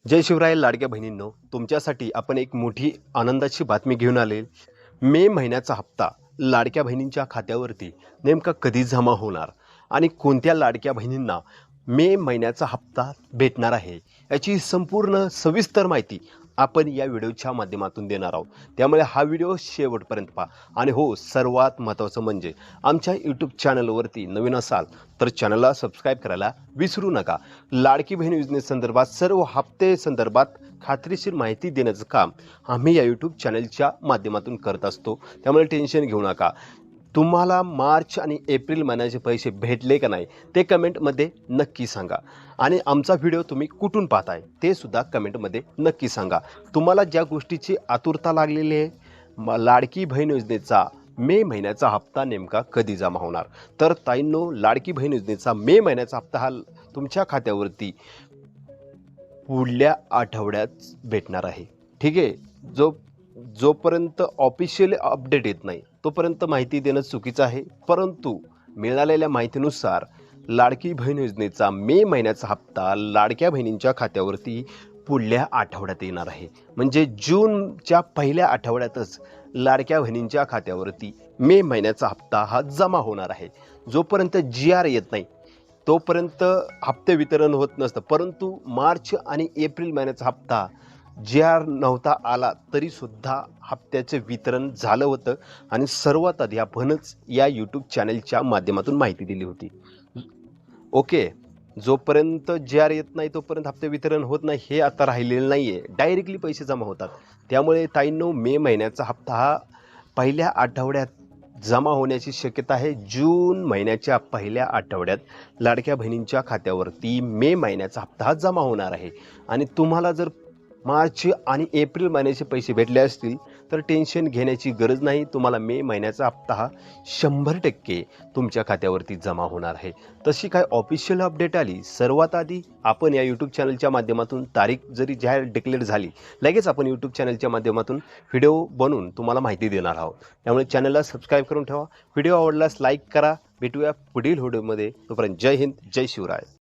जय शिवराय लाडक्या बहिणींनो, तुमच्यासाठी आपण एक मोठी आनंदाची बातमी घेऊन आले। मे महिन्याचा हप्ता लाडक्या बहिणींच्या खात्यावरती नेमका कधी जमा होणार आणि कोणत्या लाडक्या बहिणींना मे महिन्याचा हप्ता भेटणार आहे याची संपूर्ण सविस्तर माहिती आपण या व्हिडिओच्या माध्यमातून देणार आहोत। त्यामुळे हा व्हिडिओ शेवटपर्यंत पहा आणि हो, सर्वात महत्त्वाचं म्हणजे आमच्या यूट्यूब चॅनलवरती नवीन असाल तर चॅनलला सबस्क्राईब करायला विसरू नका। लाडकी बहीण योजनेसंदर्भात सर्व हप्ते संदर्भात खात्रीशीर माहिती देण्याचं काम आम्ही या यूट्यूब चॅनलच्या माध्यमातून करत असतो। त्यामुळे टेन्शन घेऊ नका। तुम्हाला मार्च आणि एप्रिल महिन्याचे पैसे भेटले का नाही ते कमेंटमध्ये नक्की सांगा आणि आमचा व्हिडिओ तुम्ही कुठून पाहताय ते सुद्धा कमेंटमध्ये नक्की सांगा। तुम्हाला ज्या गोष्टीची आतुरता लागलेली आहे, लाडकी बहीण योजनेचा मे महिन्याचा हप्ता नेमका कधी जमा होणार, तर ताईंनो, लाडकी बहीण योजनेचा मे महिन्याचा हप्ता हा तुमच्या खात्यावरती पुढल्या आठवड्यात भेटणार आहे। ठीक आहे, जोपर्यंत ऑफिशियल अपडेट येत नाही तोपर्यंत माहिती देणं चुकीचं आहे, परंतु मिळालेल्या माहितीनुसार लाडकी बहीण योजनेचा मे महिन्याचा हप्ता लाडक्या बहिणींच्या खात्यावरती पुढल्या आठवड्यात येणार आहे। म्हणजे जूनच्या पहिल्या आठवड्यातच लाडक्या बहिणींच्या खात्यावरती मे महिन्याचा हप्ता हा जमा होणार आहे। जोपर्यंत GR येत नाही तोपर्यंत हप्ते वितरण होत नसतं, परंतु मार्च आणि एप्रिल महिन्याचा हप्ता GR नव्हता आला तरीसुद्धा हप्त्याचे वितरण झालं होतं आणि सर्वात आधी आपणच या यूट्यूब चॅनलच्या माध्यमातून माहिती दिली होती। ओके, जोपर्यंत GR येत नाही तोपर्यंत हप्ते वितरण होत नाही हे आता राहिलेलं नाही आहे, डायरेक्टली पैसे जमा होतात। त्यामुळे ताईंनो, मे महिन्याचा हप्ता हा पहिल्या आठवड्यात जमा होण्याची शक्यता आहे। जून महिन्याच्या पहिल्या आठवड्यात लाडक्या बहिणींच्या खात्यावरती मे महिन्याचा हप्ता हा जमा होणार आहे। आणि तुम्हाला जर मार्च आणि एप्रिल महिन्याचे पैसे भेटले असतील तर टेन्शन घेण्याची गरज नाही। तुम्हाला मे महिन्याचा हप्ता हा 100% तुमच्या खात्यावरती जमा होणार आहे। तशी काय ऑफिशियल अपडेट आली सर्वात आधी आपण या यूट्यूब चॅनलच्या माध्यमातून, तारीख जरी जाहीर डिक्लेअर झाली लगेच आपण यूट्यूब चॅनलच्या माध्यमातून व्हिडिओ बनवून तुम्हाला माहिती देणार आहोत। त्यामुळे चॅनलला सबस्क्राईब करून ठेवा। व्हिडिओ आवडल्यास लाईक करा। भेटूया पुढील व्हिडिओमध्ये, तोपर्यंत जय हिंद, जय शिवराय।